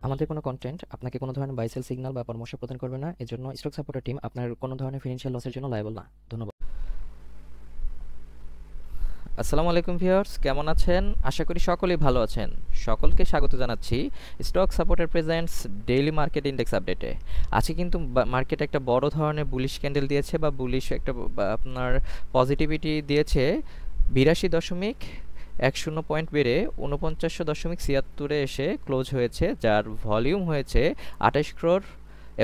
আমাদের কোনো কন্টেন্ট আপনাকে কোনো ধরনের বাই সেল সিগন্যাল বা পরামর্শ প্রদান করবে না। এজন্য স্টক সাপোর্টার টিম আপনার কোনো ধরনের ফিনান্সিয়াল লসের জন্য লায়াবল না। ধন্যবাদ। আসসালামু আলাইকুম ভিউয়ার্স, কেমন আছেন? আশা করি সকলেই ভালো আছেন। সকলকে স্বাগত জানাচ্ছি stock supporter presents daily market index আপডেটে। আজকে কিন্তু মার্কেট একটা বড় ধরনের বুলিশ ক্যান্ডেল দিয়েছে বা বুলিশ একটা আপনার পজিটিভিটি দিয়েছে। 82.10 পয়েন্ট বেড়ে 49.76 এসে ক্লোজ হয়েছে, যার ভলিউম হয়েছে 28 ক্রোড়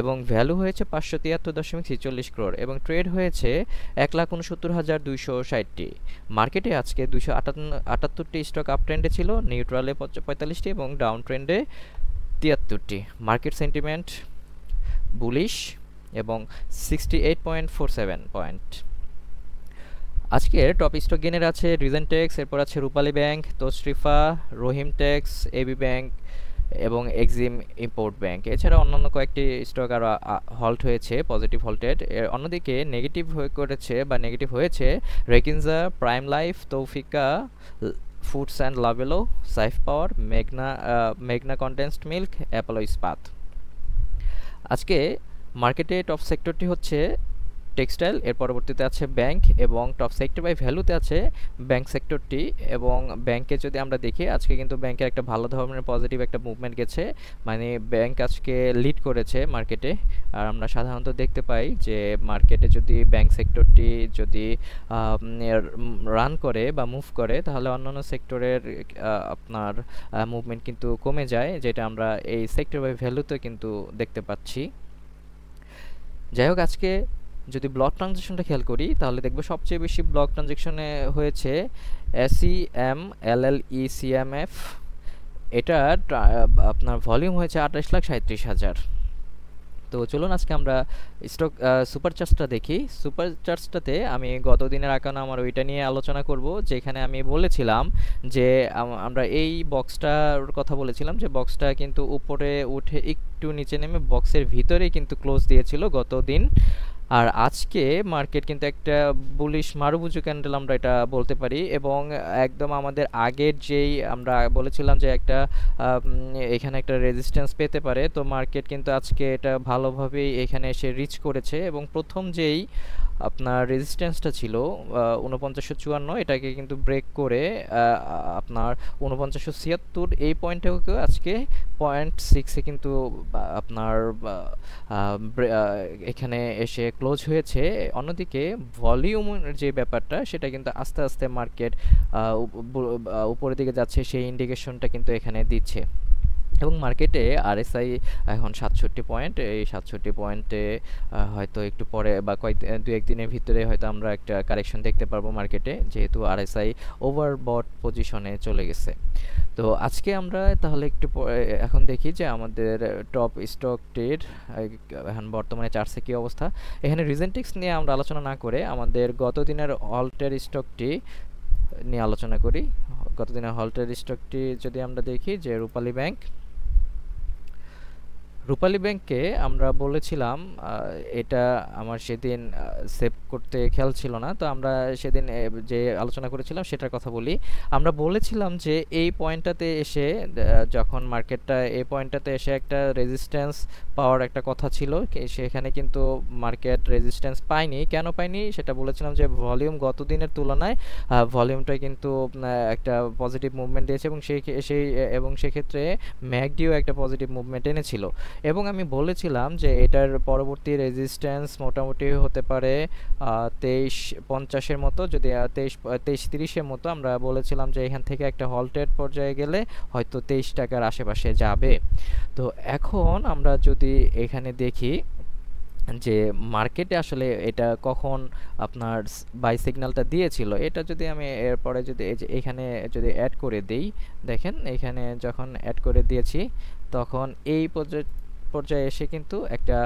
এবং ভ্যালু হয়েছে 573.46 ক্রোড় এবং ট্রেড হয়েছে 1,69,260টি। মার্কেটে আজকে 278টি স্টক আপ ট্রেন্ডে ছিল, নিউট্রালে 45টি এবং ডাউন ট্রেন্ডে 73টি। মার্কেট সেন্টিমেন্ট বুলিশ এবং 68.47 পয়েন্ট। আজকের টপ স্টক গেনের আছে রিজেন্টেক্স, এরপর আছে রূপালী ব্যাংক, তশরিফা, রহিম টেক্স, এবি ব্যাংক এবং এক্সিম ইম্পোর্ট ব্যাংক। এছাড়া অন্যান্য কয়েকটি স্টক আরও হল্ট হয়েছে, পজিটিভ হল্টেড। অন্যদিকে নেগেটিভ নেগেটিভ হয়েছে রেকিনজা, প্রাইম লাইফ, তৌফিকা, ফুডস অ্যান্ড লাভেলো, সাইফ পাওয়ার, মেঘনা কনডেন্সড মিল্ক, অ্যাপোলো ইস্পাত। আজকে মার্কেটে টপ সেক্টরটি হচ্ছে টেক্সটাইল, এর পরবর্তীতে আছে ব্যাংক এবং টপ সেক্টর বাই ভ্যালুতে আছে ব্যাংক সেক্টরটি। এবং ব্যাংকে যদি আমরা দেখি, আজকে কিন্তু ব্যাংকের একটা ভালো ধরনের পজিটিভ একটা মুভমেন্ট গেছে, মানে ব্যাংক আজকে লিড করেছে মার্কেটে। আর আমরা সাধারণত দেখতে পাই যে মার্কেটে যদি ব্যাংক সেক্টরটি যদি রান করে বা মুভ করে, তাহলে অন্যান্য সেক্টরের আপনার মুভমেন্ট কিন্তু কমে যায়, যেটা আমরা এই সেক্টর বাই ভ্যালুতে কিন্তু দেখতে পাচ্ছি। যাই হোক, আজকে যদি ব্লক ট্রানজ্যাকশনটা খেয়াল করি, তাহলে দেখব সবচেয়ে বেশি ব্লক ট্রানজ্যাকশনে হয়েছে SEMLLECMF। এটা আপনার ভলিউম হয়েছে 28,37,000। তো চলুন আজকে আমরা স্টক সুপার চার্টটা দেখি। সুপার চার্টসটাতে আমি গত দিনের আকানো আমার ওইটা নিয়ে আলোচনা করব, যেখানে আমি বলেছিলাম যে আমরা এই বক্সটার কথা বলেছিলাম যে বক্সটা কিন্তু উপরে উঠে একটু নিচে নেমে বক্সের ভিতরেই কিন্তু ক্লোজ দিয়েছিল গত দিন। আর আজকে মার্কেট কিন্তু একটা বুলিশ মারুবুজু ক্যান্ডেল আমরা এটা বলতে পারি, এবং একদম আমাদের আগের যেই আমরা বলেছিলাম যে একটা এখানে একটা রেজিস্ট্যান্স পেতে পারে, তো মার্কেট কিন্তু আজকে এটা ভালোভাবেই এখানে এসে রিচ করেছে। এবং প্রথম যেই আপনার রেজিস্ট্যান্সটা ছিল 4954, এটাকে কিন্তু ব্রেক করে আপনার 4976 এই পয়েন্টেও আজকে 0.6 কিন্তু আপনার এখানে এসে ক্লোজ হয়েছে। অন্যদিকে ভলিউমের যে ব্যাপারটা, সেটা কিন্তু আস্তে আস্তে মার্কেট উপরের দিকে যাচ্ছে, সেই ইন্ডিকেশনটা কিন্তু এখানে দিচ্ছে। এবং মার্কেটে আরএসআই এখন 67 পয়েন্ট। এই 67 পয়েন্টে হয়তো একটু পরে বা দু একদিনের ভিতরে হয়তো আমরা একটা কারেকশন দেখতে পারবো মার্কেটে, যেহেতু আরএসআই ওভারবট পজিশনে চলে গেছে। তো আজকে আমরা তাহলে একটু এখন দেখি যে আমাদের টপ স্টকটির এখন বর্তমানে চার্টসে কী অবস্থা। এখানে রিজেন্টেক্স নিয়ে আমরা আলোচনা না করে আমাদের গত দিনের হল্টের স্টকটি নিয়ে আলোচনা করি। গত দিনের হল্টের স্টকটি যদি আমরা দেখি যে রূপালী ব্যাংক। রূপালী ব্যাংককে আমরা বলেছিলাম, এটা আমার সেদিন সেভ করতে খেয়াল ছিল না, তো আমরা সেদিন যে আলোচনা করেছিলাম সেটার কথা বলি। আমরা বলেছিলাম যে এই পয়েন্টটাতে এসে যখন মার্কেটটা এই পয়েন্টটাতে এসে একটা রেজিস্ট্যান্স পাওয়ার একটা কথা ছিল, সেখানে কিন্তু মার্কেট রেজিস্ট্যান্স পায়নি। কেন পায়নি সেটা বলেছিলাম যে ভলিউম গত দিনের তুলনায় ভলিউমটা কিন্তু একটা পজিটিভ মুভমেন্ট দিয়েছে, এবং সেক্ষেত্রে ম্যাকডিও একটা পজিটিভ মুভমেন্ট এনেছিল। এবং আমি বলেছিলাম যে এটার পরবর্তী রেজিস্ট্যান্স মোটামুটি হতে পারে 2350-এর মতো, যদি 2330-এর মতো। আমরা বলেছিলাম যে এখান থেকে একটা হল্টেড পর্যায়ে গেলে হয়তো 23 টাকার আশেপাশে যাবে। তো এখন আমরা যদি এখানে দেখি যে মার্কেটে আসলে এটা কখন আপনার বাই সিগন্যালটা দিয়েছিল, এটা যদি আমি এরপরে যদি এখানে যদি অ্যাড করে দেই, দেখেন এখানে যখন অ্যাড করে দিয়েছি, তখন এই পর্যায়ে এসে কিন্তু একটা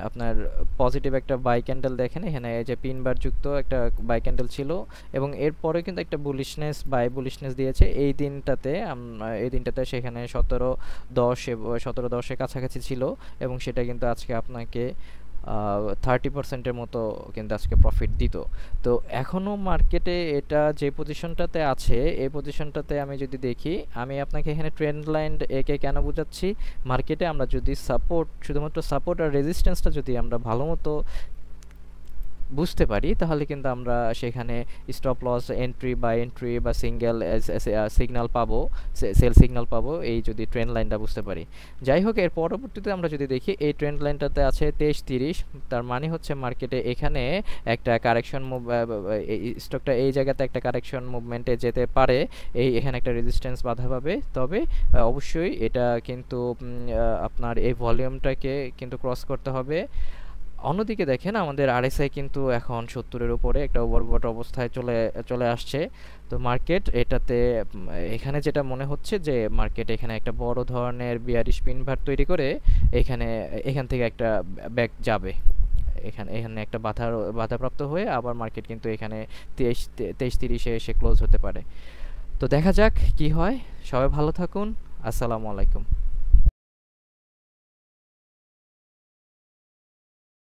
আপনার পজিটিভ একটা বাই ক্যান্ডেল, দেখেন এখানে এই যে পিন বার যুক্ত একটা বাই ক্যান্ডেল ছিল, এবং এরপরে কিন্তু একটা বুলিশনেস দিয়েছে এই দিনটাতে সেখানে 1710 এর কাছাকাছি ছিল, এবং সেটা কিন্তু আজকে আপনাকে 30%-এর মতো কিন্তু আজকে প্রফিট দিত। তো এখনও মার্কেটে এটা যে পজিশনটাতে আছে, এই পজিশনটাতে আমি যদি দেখি, আমি আপনাকে এখানে ট্রেন্ড লাইন একে কেন বোঝাচ্ছি, মার্কেটে আমরা যদি শুধুমাত্র সাপোর্ট আর রেজিস্ট্যান্সটা যদি আমরা ভালো মতো বুঝতে পারি, তাহলে কিন্তু আমরা সেখানে স্টপ লস এন্ট্রি বা সিঙ্গেল সিগন্যাল পাবো, সেল সিগন্যাল পাবো, এই যদি ট্রেন্ড লাইনটা বুঝতে পারি। যাই হোক, এর পরবর্তীতে আমরা যদি দেখি এই ট্রেন্ড লাইনটাতে আছে 23-30, তার মানে হচ্ছে মার্কেটে এখানে একটা কারেকশন মুভ, স্টকটা এই জায়গাতে একটা কারেকশন মুভমেন্টে যেতে পারে, এখানে একটা রেজিস্ট্যান্স বাধা পাবে। তবে অবশ্যই এটা কিন্তু আপনার এই ভলিউমটাকে কিন্তু ক্রস করতে হবে। অন্যদিকে দেখেন আমাদের আরএসআই কিন্তু এখন 70-এর উপরে একটা ওভারবট অবস্থায় চলে আসছে। তো মার্কেট এটাতে এখানে যেটা মনে হচ্ছে যে মার্কেট এখানে একটা বড় ধরনের বিয়ারিশ পিনভার তৈরি করে এখান থেকে একটা ব্যাক যাবে, এখানে একটা বাধাপ্রাপ্ত হয়ে আবার মার্কেট কিন্তু এখানে 23-30-এ এসে ক্লোজ হতে পারে। তো দেখা যাক কি হয়। সবাই ভালো থাকুন। আসসালামু আলাইকুম।